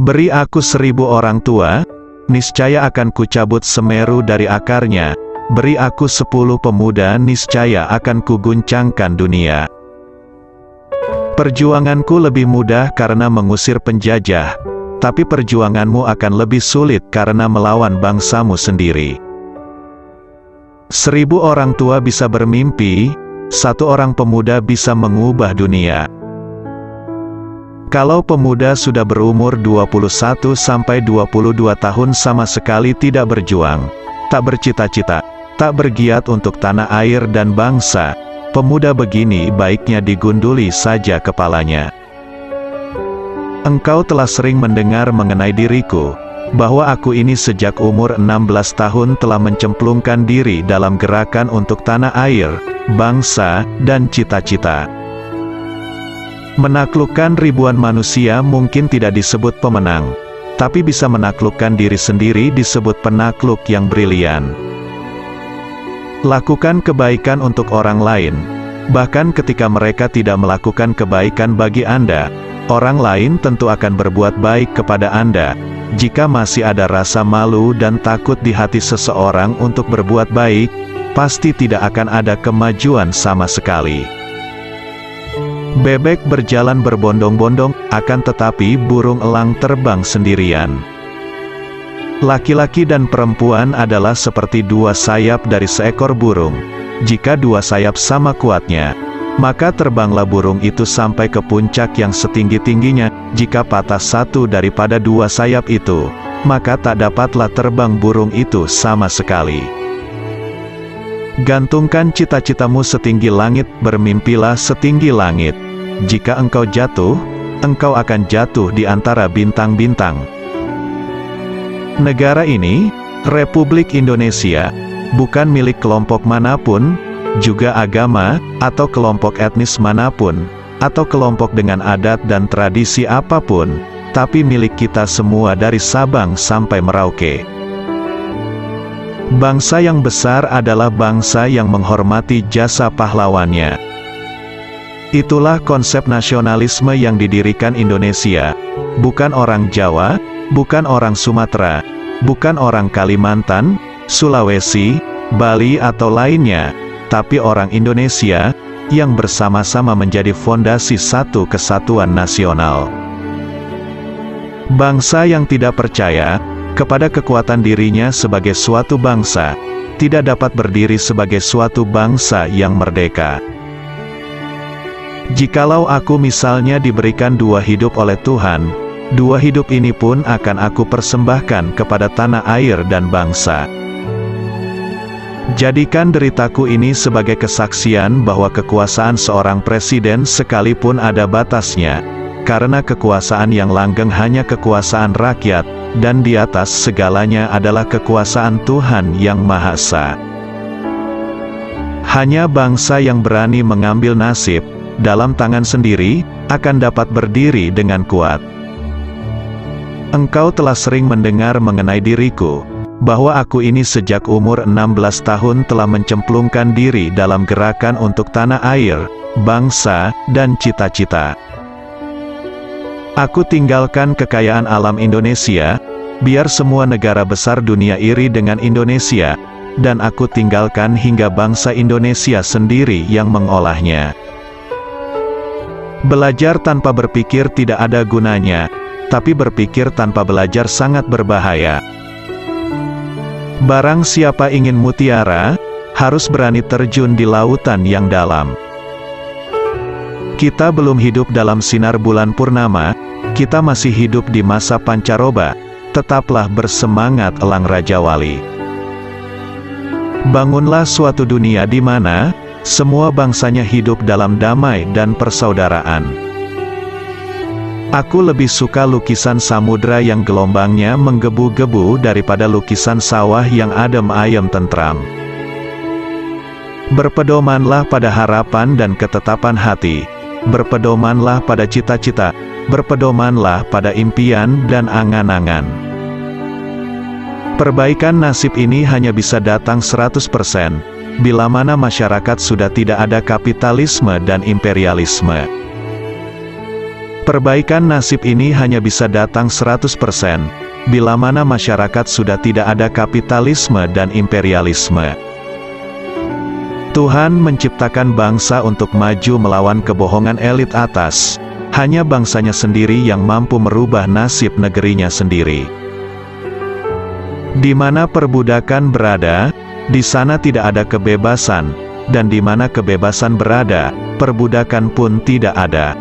Beri aku 1000 orang tua, niscaya akan kucabut Semeru dari akarnya. Beri aku 10 pemuda, niscaya akan kuguncangkan dunia. Perjuanganku lebih mudah karena mengusir penjajah, tapi perjuanganmu akan lebih sulit karena melawan bangsamu sendiri. 1000 orang tua bisa bermimpi, 1 orang pemuda bisa mengubah dunia. Kalau pemuda sudah berumur 21-22 tahun sama sekali tidak berjuang, tak bercita-cita, tak bergiat untuk tanah air dan bangsa, pemuda begini baiknya digunduli saja kepalanya. Engkau telah sering mendengar mengenai diriku, bahwa aku ini sejak umur 16 tahun telah mencemplungkan diri dalam gerakan untuk tanah air, bangsa, dan cita-cita. Menaklukkan ribuan manusia mungkin tidak disebut pemenang, tapi bisa menaklukkan diri sendiri disebut penakluk yang brilian. Lakukan kebaikan untuk orang lain, bahkan ketika mereka tidak melakukan kebaikan bagi Anda, orang lain tentu akan berbuat baik kepada Anda. Jika masih ada rasa malu dan takut di hati seseorang untuk berbuat baik, pasti tidak akan ada kemajuan sama sekali. Bebek berjalan berbondong-bondong, akan tetapi burung elang terbang sendirian. Laki-laki dan perempuan adalah seperti 2 sayap dari seekor burung. Jika 2 sayap sama kuatnya, maka terbanglah burung itu sampai ke puncak yang setinggi-tingginya. Jika patah 1 daripada 2 sayap itu, maka tak dapatlah terbang burung itu sama sekali. Gantungkan cita-citamu setinggi langit, bermimpilah setinggi langit. Jika engkau jatuh, engkau akan jatuh di antara bintang-bintang. Negara ini, Republik Indonesia, bukan milik kelompok manapun, juga agama, atau kelompok etnis manapun, atau kelompok dengan adat dan tradisi apapun, tapi milik kita semua dari Sabang sampai Merauke. Bangsa yang besar adalah bangsa yang menghormati jasa pahlawannya. Itulah konsep nasionalisme yang didirikan Indonesia, bukan orang Jawa, bukan orang Sumatera, bukan orang Kalimantan, Sulawesi, Bali atau lainnya, tapi orang Indonesia, yang bersama-sama menjadi fondasi satu kesatuan nasional. Bangsa yang tidak percaya kepada kekuatan dirinya sebagai suatu bangsa, tidak dapat berdiri sebagai suatu bangsa yang merdeka. Jikalau aku misalnya diberikan 2 hidup oleh Tuhan, 2 hidup ini pun akan aku persembahkan kepada tanah air dan bangsa. Jadikan deritaku ini sebagai kesaksian bahwa kekuasaan seorang presiden sekalipun ada batasnya, karena kekuasaan yang langgeng hanya kekuasaan rakyat, dan di atas segalanya adalah kekuasaan Tuhan yang Maha Esa. Hanya bangsa yang berani mengambil nasib dalam tangan sendiri, akan dapat berdiri dengan kuat. Engkau telah sering mendengar mengenai diriku, bahwa aku ini sejak umur 16 tahun telah mencemplungkan diri dalam gerakan untuk tanah air, bangsa, dan cita-cita. Aku tinggalkan kekayaan alam Indonesia, biar semua negara besar dunia iri dengan Indonesia, dan aku tinggalkan hingga bangsa Indonesia sendiri yang mengolahnya. Belajar tanpa berpikir tidak ada gunanya, tapi berpikir tanpa belajar sangat berbahaya. Barang siapa ingin mutiara, harus berani terjun di lautan yang dalam. Kita belum hidup dalam sinar bulan purnama, kita masih hidup di masa pancaroba. Tetaplah bersemangat elang Raja Wali. Bangunlah suatu dunia di mana semua bangsanya hidup dalam damai dan persaudaraan. Aku lebih suka lukisan samudra yang gelombangnya menggebu-gebu daripada lukisan sawah yang adem ayem tentram. Berpedomanlah pada harapan dan ketetapan hati, berpedomanlah pada cita-cita, berpedomanlah pada impian dan angan-angan. Perbaikan nasib ini hanya bisa datang 100%, bila mana masyarakat sudah tidak ada kapitalisme dan imperialisme. Perbaikan nasib ini hanya bisa datang 100%, bila mana masyarakat sudah tidak ada kapitalisme dan imperialisme. Tuhan menciptakan bangsa untuk maju melawan kebohongan elit atas. Hanya bangsanya sendiri yang mampu merubah nasib negerinya sendiri. Di mana perbudakan berada, di sana tidak ada kebebasan, dan di mana kebebasan berada, perbudakan pun tidak ada.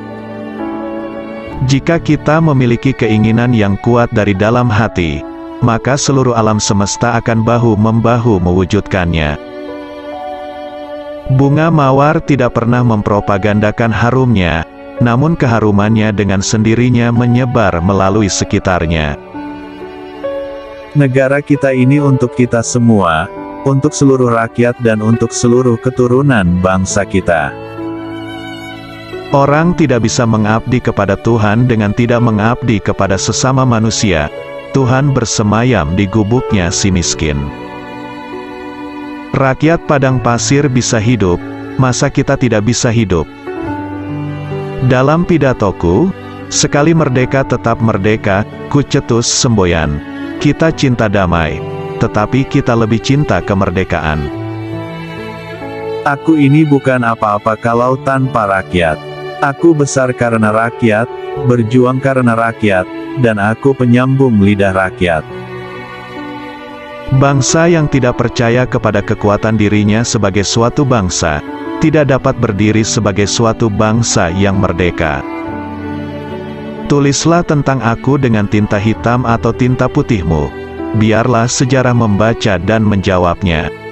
Jika kita memiliki keinginan yang kuat dari dalam hati, maka seluruh alam semesta akan bahu-membahu mewujudkannya. Bunga mawar tidak pernah mempropagandakan harumnya, namun keharumannya dengan sendirinya menyebar melalui sekitarnya. Negara kita ini untuk kita semua, untuk seluruh rakyat dan untuk seluruh keturunan bangsa kita. Orang tidak bisa mengabdi kepada Tuhan dengan tidak mengabdi kepada sesama manusia. Tuhan bersemayam di gubuknya si miskin. Rakyat padang pasir bisa hidup, masa kita tidak bisa hidup? Dalam pidatoku, sekali merdeka tetap merdeka, ku cetus semboyan. Kita cinta damai, tetapi kita lebih cinta kemerdekaan. Aku ini bukan apa-apa kalau tanpa rakyat. Aku besar karena rakyat, berjuang karena rakyat, dan aku penyambung lidah rakyat. Bangsa yang tidak percaya kepada kekuatan dirinya sebagai suatu bangsa, tidak dapat berdiri sebagai suatu bangsa yang merdeka. Tulislah tentang aku dengan tinta hitam atau tinta putihmu. Biarlah sejarah membaca dan menjawabnya.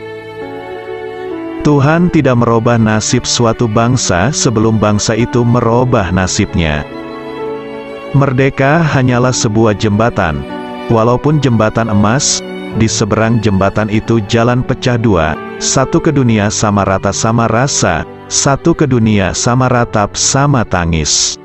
Tuhan tidak merubah nasib suatu bangsa sebelum bangsa itu merubah nasibnya. Merdeka hanyalah sebuah jembatan. Walaupun jembatan emas, di seberang jembatan itu jalan pecah dua, satu ke dunia sama rata sama rasa, satu ke dunia sama ratap sama tangis.